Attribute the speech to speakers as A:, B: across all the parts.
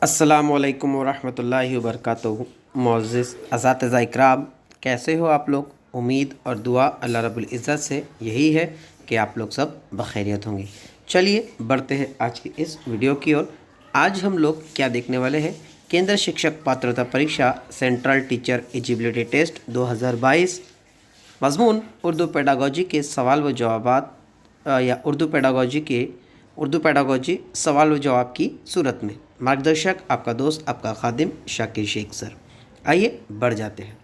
A: अस्सलामुअलैकुम वरहमतुल्लाहि वबरकातुहू। मुअज़्ज़िज़ असातिज़ा इकराम, कैसे हो आप लोग। उम्मीद और दुआ अल्लाह रब्बुल इज़्ज़त से यही है कि आप लोग सब बखैरियत होंगे। चलिए बढ़ते हैं आज की इस वीडियो की ओर। आज हम लोग क्या देखने वाले हैं, केंद्र शिक्षक पात्रता परीक्षा सेंट्रल टीचर एलिजिबिलिटी टेस्ट 2022 मज़मून उर्दू पेडागोजी के सवाल व जवाबात या उर्दू पेडागोजी सवाल व जवाब की सूरत में। मार्गदर्शक आपका दोस्त आपका खादिम शाकिर शेख सर। आइए बढ़ जाते हैं।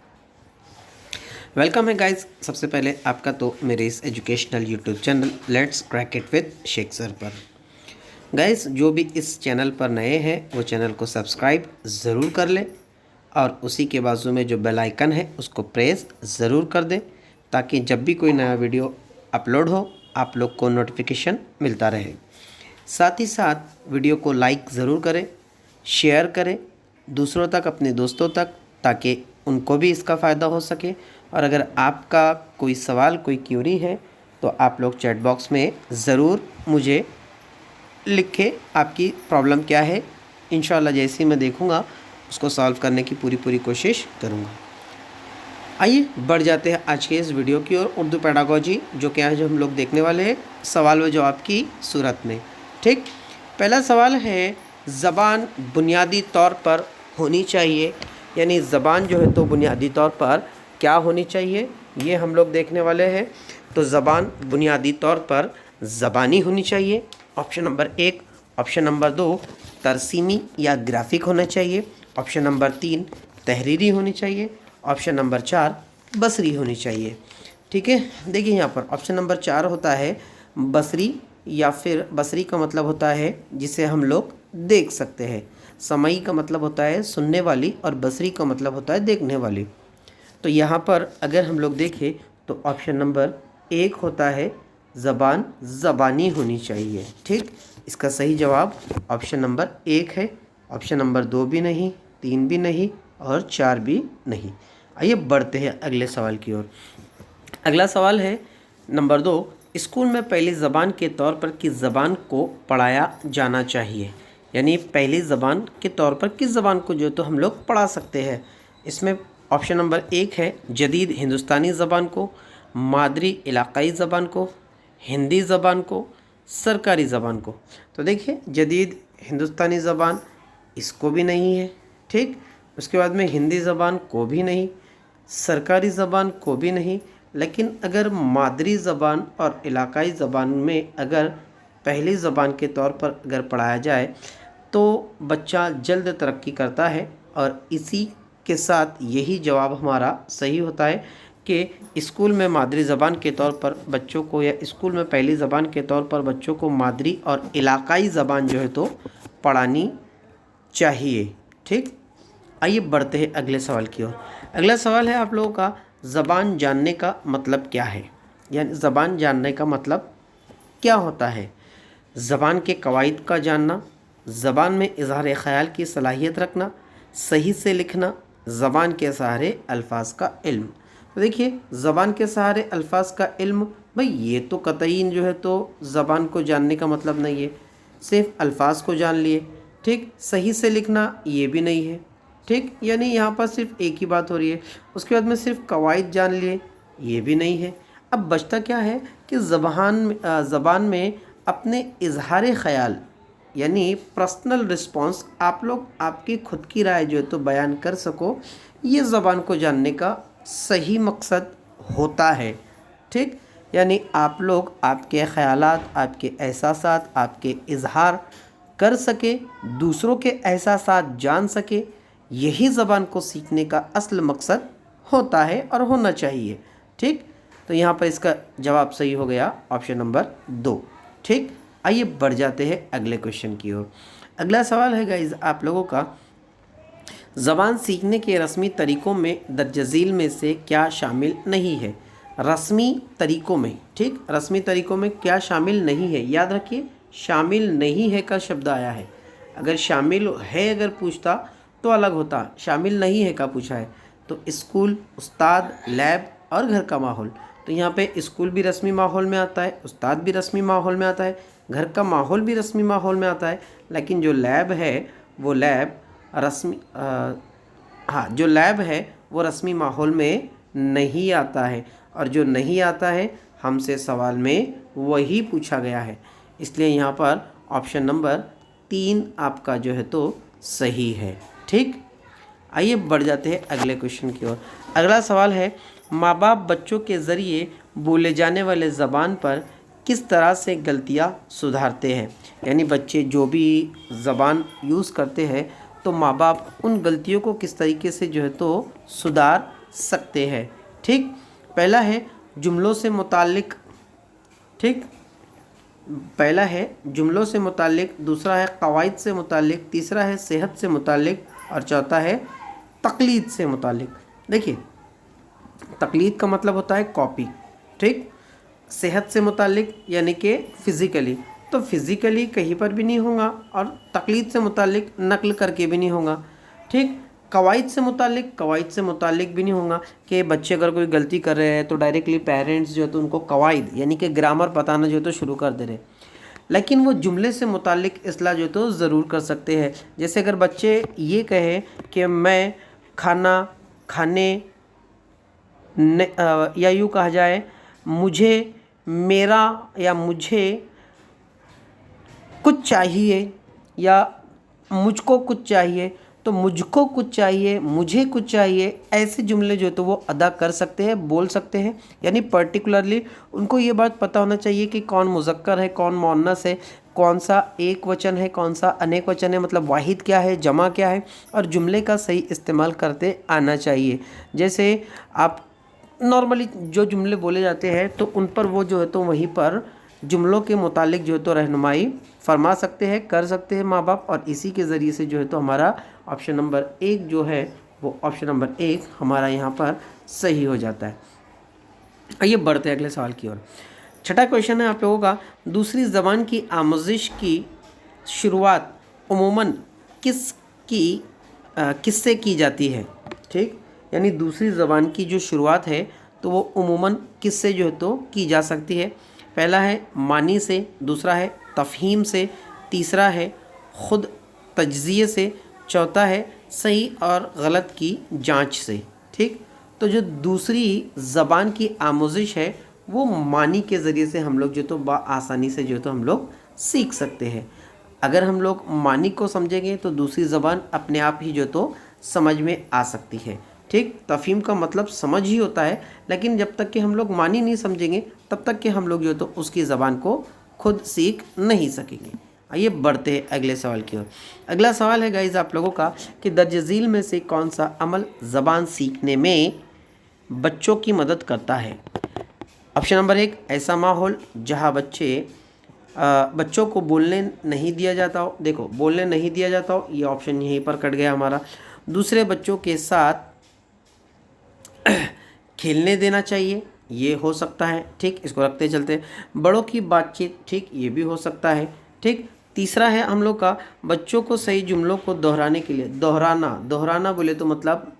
A: वेलकम है गाइस, सबसे पहले आपका तो मेरे इस educational YouTube channel let's crack it with Shaikh sir पर। गाइस जो भी इस चैनल पर नए हैं वो चैनल को सब्सक्राइब ज़रूर कर लें और उसी के बाजू में जो बेल आइकन है उसको प्रेस ज़रूर कर दें ताकि जब भी कोई नया वीडियो अपलोड हो आप लोग को नोटिफिकेशन मिलता रहे। साथ ही साथ वीडियो को लाइक ज़रूर करें, शेयर करें दूसरों तक, अपने दोस्तों तक, ताकि उनको भी इसका फ़ायदा हो सके। और अगर आपका कोई सवाल कोई क्यूरी है तो आप लोग चैट बॉक्स में ज़रूर मुझे लिखें आपकी प्रॉब्लम क्या है। इंशाल्लाह जैसे ही मैं देखूँगा उसको सॉल्व करने की पूरी कोशिश करूँगा। आइए बढ़ जाते हैं आज के इस वीडियो की ओर। उर्दू पेडागोजी जो क्या है, जो हम लोग देखने वाले हैं सवाल व जवाब की सूरत में। ठीक, पहला सवाल है, ज़बान बुनियादी तौर पर होनी चाहिए, यानी ज़बान जो है तो बुनियादी तौर पर क्या होनी चाहिए ये हम लोग देखने वाले हैं। तो ज़बान बुनियादी तौर पर ज़बानी होनी चाहिए, ऑप्शन नंबर 1। ऑप्शन नंबर 2 तरसीमी या ग्राफिक होना चाहिए। ऑप्शन नंबर 3 तहरीरी होनी चाहिए। ऑप्शन नंबर 4 बसरी होनी चाहिए। ठीक है, देखिए यहाँ पर ऑप्शन नंबर 4 होता है बसरी, या फिर बसरी का मतलब होता है जिसे हम लोग देख सकते हैं। समई का मतलब होता है सुनने वाली और बसरी का मतलब होता है देखने वाली। तो यहाँ पर अगर हम लोग देखें तो ऑप्शन नंबर 1 होता है ज़बान ज़बानी होनी चाहिए। ठीक, इसका सही जवाब ऑप्शन नंबर 1 है। ऑप्शन नंबर 2 भी नहीं, 3 भी नहीं और 4 भी नहीं। आइए बढ़ते हैं अगले सवाल की ओर। अगला सवाल है नंबर 2, स्कूल में पहली ज़बान के तौर पर किस ज़बान को पढ़ाया जाना चाहिए, यानी पहली ज़बान के तौर पर किस ज़बान को जो तो हम लोग पढ़ा सकते हैं। इसमें ऑप्शन नंबर 1 है जदीद हिंदुस्तानी ज़बान को, मादरी इलाक़ाई ज़बान को, हिंदी ज़बान को, सरकारी ज़बान को। तो देखिए जदीद हिंदुस्तानी ज़बान इसको भी नहीं है। ठीक, उसके बाद में हिंदी ज़बान को भी नहीं, सरकारी ज़बान को भी नहीं। लेकिन अगर मादरी ज़बान और इलाक़ाई ज़बान में अगर पहली ज़बान के तौर पर अगर पढ़ाया जाए तो बच्चा जल्द तरक्की करता है। और इसी के साथ यही जवाब हमारा सही होता है कि स्कूल में मादरी ज़बान के तौर पर बच्चों को, या स्कूल में पहली ज़बान के तौर पर बच्चों को मादरी और इलाक़ाई ज़बान जो है तो पढ़ानी चाहिए। ठीक, आइए बढ़ते हैं अगले सवाल की ओर। अगला सवाल है आप लोगों का, ज़बान जानने का मतलब क्या है, यानी ज़बान जानने का मतलब क्या होता है। ज़बान के कवायद का जानना, ज़बान में इज़हार ख़याल की सलाहियत रखना, सही से लिखना, ज़बान के सहारे अल्फाज का इल्म। तो देखिए ज़बान के सहारे अल्फाज का इल्म, भाई ये तो कतईन जो है तो ज़बान को जानने का मतलब नहीं है, सिर्फ अल्फाज को जान लिए। ठीक, सही से लिखना ये भी नहीं है। ठीक, यानी यहाँ पर सिर्फ एक ही बात हो रही है। उसके बाद में सिर्फ कवायद जान लिए ये भी नहीं है। अब बचता क्या है कि ज़बान में अपने इजहार ख़याल यानी पर्सनल रिस्पॉन्स, आप लोग आपकी खुद की राय जो है तो बयान कर सको, ये ज़बान को जानने का सही मकसद होता है। ठीक, यानी आप लोग आपके ख़यालात, आपके एहसासात, आपके इजहार कर सके, दूसरों के एहसासात जान सके, यही ज़बान को सीखने का असल मकसद होता है और होना चाहिए। ठीक, तो यहाँ पर इसका जवाब सही हो गया ऑप्शन नंबर 2। ठीक, आइए बढ़ जाते हैं अगले क्वेश्चन की ओर। अगला सवाल है गाइस आप लोगों का, ज़बान सीखने के रस्मी तरीक़ों में दर्ज झील में से क्या शामिल नहीं है। रस्मी तरीक़ों में, ठीक, रस्मी तरीक़ों में क्या शामिल नहीं है। याद रखिए शामिल नहीं है का शब्द आया है। अगर शामिल है अगर पूछता तो अलग होता, शामिल नहीं है का पूछा है। तो स्कूल, उस्ताद, लैब और घर का माहौल। तो यहाँ पे स्कूल भी रस्मी माहौल में आता है, उस्ताद भी रस्मी माहौल में आता है, घर का माहौल भी रस्मी माहौल में आता है। लेकिन जो लैब है वो लैब रस्मी हाँ, जो लैब है वो रस्मी माहौल में नहीं आता है, और जो नहीं आता है हमसे सवाल में वही पूछा गया है। इसलिए यहाँ पर ऑप्शन नंबर 3 आपका जो है तो सही है। ठीक, आइए बढ़ जाते हैं अगले क्वेश्चन की ओर। अगला सवाल है, माँ बाप बच्चों के ज़रिए बोले जाने वाले ज़बान पर किस तरह से गलतियाँ सुधारते हैं। यानी बच्चे जो भी ज़बान यूज़ करते हैं तो माँ बाप उन गलतियों को किस तरीके से जो है तो सुधार सकते हैं। ठीक, पहला है जुमलों से मुताल्लिक, ठीक, पहला है जुमलों से मुताल्लिक, दूसरा है कवायद से मुताल्लिक, तीसरा है सेहत से मुताल्लिक, और चौथा है तकलीद से मुताल्लिक। देखिए, तकलीद का मतलब होता है कॉपी, ठीक, सेहत से मुताल्लिक यानी कि फ़िज़िकली, तो फिज़िकली कहीं पर भी नहीं होगा, और तकलीद से मुताल्लिक नकल करके भी नहीं होगा। ठीक, कवायद से मुताल्लिक भी नहीं होगा कि बच्चे अगर कोई गलती कर रहे हैं तो डायरेक्टली पेरेंट्स जो है तो उनको कवायद यानी कि ग्रामर बताना जो है तो शुरू कर दे रहे। लेकिन वो जुमले से मुताल्लिक इस्लाह जो तो ज़रूर कर सकते हैं। जैसे अगर बच्चे ये कहें कि मैं खाना खाने या यूँ कहा जाए मुझे मेरा या मुझे कुछ चाहिए या मुझको कुछ चाहिए, तो मुझको कुछ चाहिए, मुझे कुछ चाहिए, ऐसे जुमले जो तो वो अदा कर सकते हैं, बोल सकते हैं। यानी पर्टिकुलरली उनको ये बात पता होना चाहिए कि कौन मुज़क्कर है, कौन मुअन्नस है, कौन सा एक वचन है, कौन सा अनेक वचन है, मतलब वाहिद क्या है, जमा क्या है, और जुमले का सही इस्तेमाल करते आना चाहिए। जैसे आप नॉर्मली जो जुमले बोले जाते हैं तो उन पर वो जो है तो वहीं पर जुमलों के मुतालिक जो है तो रहनुमाई फरमा सकते हैं, कर सकते हैं माँ बाप, और इसी के ज़रिए से जो है तो हमारा ऑप्शन नंबर 1 जो है वो ऑप्शन नंबर 1 हमारा यहाँ पर सही हो जाता है। आइए बढ़ते हैं अगले सवाल की ओर। छठा क्वेश्चन है आप लोगों का, दूसरी ज़बान की आमोजिश की शुरुआत उमूमन किससे की जाती है। ठीक, यानी दूसरी ज़बान की जो शुरुआत है तो वो उमूमन किससे जो है तो की जा सकती है। पहला है मानी से, दूसरा है तफ़हीम से, तीसरा है ख़ुद तज्ज़िये से, चौथा है सही और गलत की जांच से। ठीक, तो जो दूसरी ज़बान की आमोजिश है वो मानी के ज़रिए से हम लोग जो तो आसानी से जो तो हम लोग सीख सकते हैं। अगर हम लोग मानी को समझेंगे तो दूसरी ज़बान अपने आप ही जो तो समझ में आ सकती है। ठीक, तफ़हीम का मतलब समझ ही होता है, लेकिन जब तक कि हम लोग मानी नहीं समझेंगे तब तक कि हम लोग जो तो उसकी ज़बान को खुद सीख नहीं सकेंगे। आइए बढ़ते हैं अगले सवाल की ओर। अगला सवाल है गाइज़ आप लोगों का कि दर्ज झील में से कौन सा अमल ज़बान सीखने में बच्चों की मदद करता है। ऑप्शन नंबर 1, ऐसा माहौल जहाँ बच्चों को बोलने नहीं दिया जाता हो। देखो, बोलने नहीं दिया जाता हो, ये ऑप्शन यहीं पर कट गया हमारा। दूसरे बच्चों के साथ खेलने देना चाहिए, ये हो सकता है। ठीक, इसको रखते चलते। बड़ों की बातचीत, ठीक, ये भी हो सकता है। ठीक, तीसरा है हम लोग का बच्चों को सही जुमलों को दोहराने के लिए, दोहराना बोले तो मतलब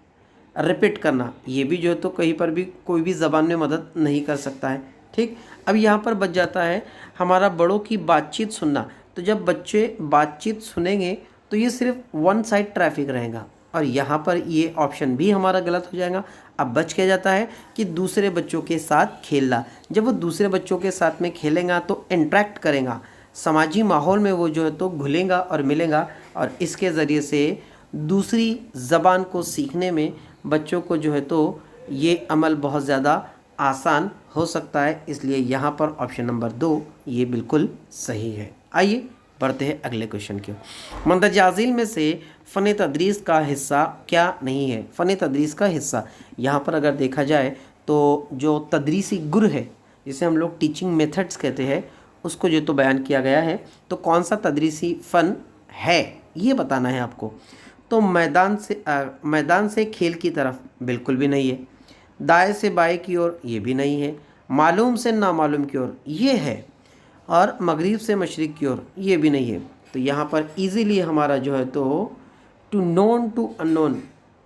A: रिपीट करना, ये भी जो है तो कहीं पर भी कोई भी ज़बान में मदद नहीं कर सकता है। ठीक, अब यहाँ पर बच जाता है हमारा बड़ों की बातचीत सुनना। तो जब बच्चे बातचीत सुनेंगे तो ये सिर्फ वन साइड ट्रैफिक रहेगा, और यहाँ पर ये ऑप्शन भी हमारा गलत हो जाएगा। अब बच के जाता है कि दूसरे बच्चों के साथ खेलना। जब वो दूसरे बच्चों के साथ में खेलेगा तो इंटरेक्ट करेगा, समाजी माहौल में वो जो है तो घुलेगा और मिलेगा, और इसके ज़रिए से दूसरी ज़बान को सीखने में बच्चों को जो है तो ये अमल बहुत ज़्यादा आसान हो सकता है। इसलिए यहाँ पर ऑप्शन नंबर 2 ये बिल्कुल सही है। आइए बढ़ते हैं अगले क्वेश्चन की ओर। मंदरजा झील में से फ़न तदरीस का हिस्सा क्या नहीं है। फ़न तदरीस का हिस्सा यहाँ पर अगर देखा जाए तो जो तदरीसी गुर है, जिसे हम लोग टीचिंग मेथड्स कहते हैं, उसको जो तो बयान किया गया है। तो कौन सा तदरीसी फ़न है ये बताना है आपको। तो मैदान से खेल की तरफ बिल्कुल भी नहीं है, दाएं से बाएं की ओर ये भी नहीं है, मालूम से नामालूम की ओर ये है, और मगरिब से मशरिक़ की ओर ये भी नहीं है। तो यहाँ पर इजीली हमारा जो है तो टू नोन टू अननोन,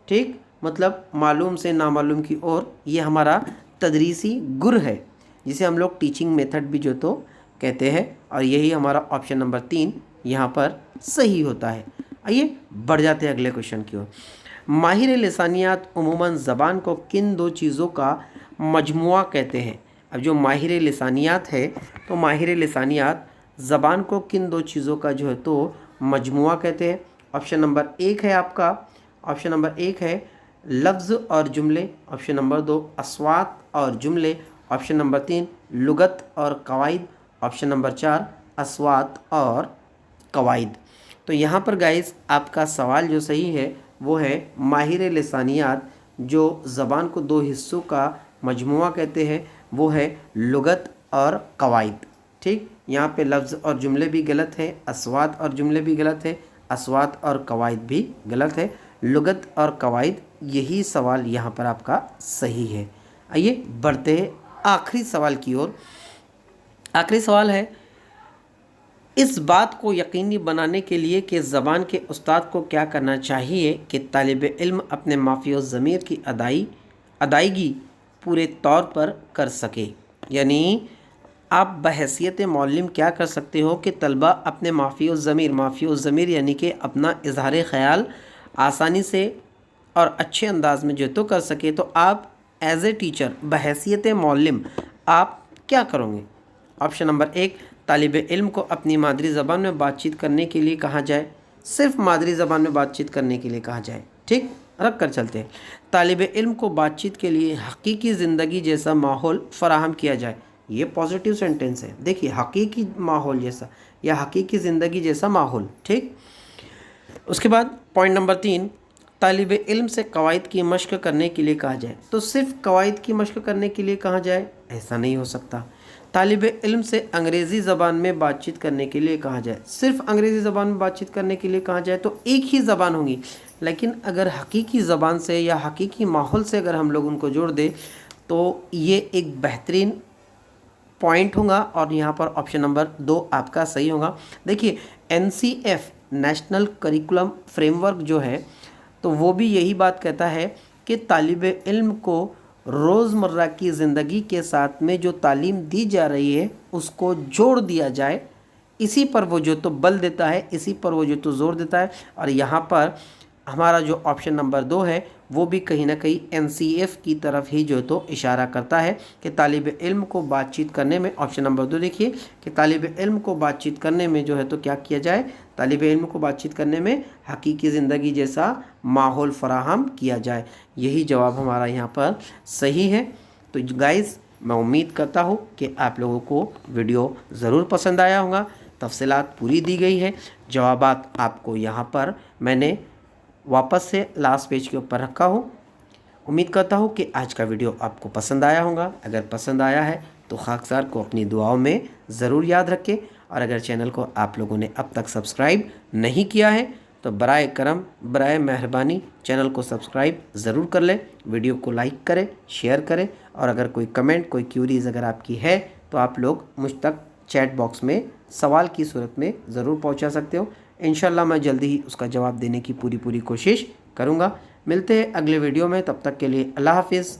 A: ठीक, मतलब मालूम से नामालूम की ओर, ये हमारा तदरीसी गुर है, जिसे हम लोग टीचिंग मेथड भी जो तो कहते हैं, और यही हमारा ऑप्शन नंबर 3 यहाँ पर सही होता है। आइए बढ़ जाते हैं अगले क्वेश्चन की ओर। माहिर लिसानियात उमूमन ज़बान को किन दो चीज़ों का मजमुआ कहते हैं? अब जो माहिर लिसानियात है, तो माहिर लिसानियात ज़बान को किन दो चीज़ों का जो है तो मजमुआ कहते हैं? ऑप्शन नंबर 1 है आपका, ऑप्शन नंबर 1 है लफ्ज़ और जुमले, ऑप्शन नंबर 2 अस्वात और जुमले, ऑप्शन नंबर 3 लुगत और कवाइद, ऑप्शन नंबर 4 अस्वात और कवाइद। तो यहाँ पर गाइस आपका सवाल जो सही है वो है माहिर लिसानियात जो ज़बान को दो हिस्सों का मजमुआ कहते हैं वो है लुगत और कवाइद। ठीक, यहाँ पे लफ्ज़ और जुमले भी गलत है, अस्वात और जुमले भी गलत है, अस्वात और कवाइद भी गलत है, लुगत और कवाइद यही सवाल यहाँ पर आपका सही है। आइए बढ़ते हैं आखिरी सवाल की ओर। आखिरी सवाल है, इस बात को यकीनी बनाने के लिए कि ज़बान के उस्ताद को क्या करना चाहिए कि तालिब इल्म अपने माफ़ी ज़मीर की अदायगी पूरे तौर पर कर सके। यानी आप बहैसियत मौल्लिम क्या कर सकते हो कि तलबा अपने माफ़ी ज़मीर यानी कि अपना इजहार ख़याल आसानी से और अच्छे अंदाज में जो तो कर सके। तो आप एज ए टीचर बहैसियत मौल्लिम आप क्या करोगे? ऑप्शन नंबर 1, तालिब इल्म को अपनी मादरी ज़बान में बातचीत करने के लिए कहा जाए, सिर्फ मादरी ज़बान में बातचीत करने के लिए कहा जाए। ठीक, रख कर चलते हैं। तालिब इल्म को बातचीत के लिए हकीकी ज़िंदगी जैसा माहौल फ़राहम किया जाए। ये पॉजिटिव सेंटेंस है, देखिए हकीकी माहौल जैसा या हकीकी ज़िंदगी जैसा माहौल। ठीक, उसके बाद पॉइंट नंबर 3, तालिब इल्म से कवायद की मश्क करने के लिए कहा जाए। तो सिर्फ कवायद की मश्क करने के लिए कहा जाए, ऐसा नहीं हो सकता। तालिब इल्म से अंग्रेज़ी ज़बान में बातचीत करने के लिए कहा जाए, सिर्फ अंग्रेज़ी ज़बान में बातचीत करने के लिए कहा जाए तो एक ही ज़बान होगी। लेकिन अगर हकीकी ज़बान से या हकीकी माहौल से अगर हम लोग उनको जोड़ दें तो ये एक बेहतरीन पॉइंट होगा और यहाँ पर ऑप्शन नंबर 2 आपका सही होगा। देखिए NCF नेशनल करिकुलम फ्रेमवर्क जो है तो वो भी यही बात कहता है कि तालिब इल्म को रोज़मर्रा की ज़िंदगी के साथ में जो तालीम दी जा रही है उसको जोड़ दिया जाए। इसी पर वो जो तो बल देता है, इसी पर वो जो तो ज़ोर देता है। और यहाँ पर हमारा जो ऑप्शन नंबर 2 है वो भी कहीं ना कहीं NCF की तरफ ही जो तो इशारा करता है कि तालिब इल्म को बातचीत करने में, ऑप्शन नंबर 2 देखिए कि तालिब इल्म को बातचीत करने में जो है तो क्या किया जाए, तालिब इल्म को बातचीत करने में हकीकी ज़िंदगी जैसा माहौल फ़राहम किया जाए। यही जवाब हमारा यहाँ पर सही है। तो गाइज़ मैं उम्मीद करता हूँ कि आप लोगों को वीडियो ज़रूर पसंद आया होगा। तफसीलात पूरी दी गई है, जवाबात आपको यहाँ पर मैंने वापस से लास्ट पेज के ऊपर रखा हूँ। उम्मीद करता हूँ कि आज का वीडियो आपको पसंद आया होगा। अगर पसंद आया है तो खाकसार को अपनी दुआओं में ज़रूर याद रखें और अगर चैनल को आप लोगों ने अब तक सब्सक्राइब नहीं किया है तो बराए करम बराए मेहरबानी चैनल को सब्सक्राइब ज़रूर कर लें, वीडियो को लाइक करें, शेयर करें और अगर कोई कमेंट, कोई क्यूरीज़ अगर आपकी है तो आप लोग मुझ तक चैट बॉक्स में सवाल की सूरत में ज़रूर पहुंचा सकते हो। इंशाल्लाह मैं जल्दी ही उसका जवाब देने की पूरी कोशिश करूंगा। मिलते हैं अगले वीडियो में, तब तक के लिए अल्लाह हाफिज़।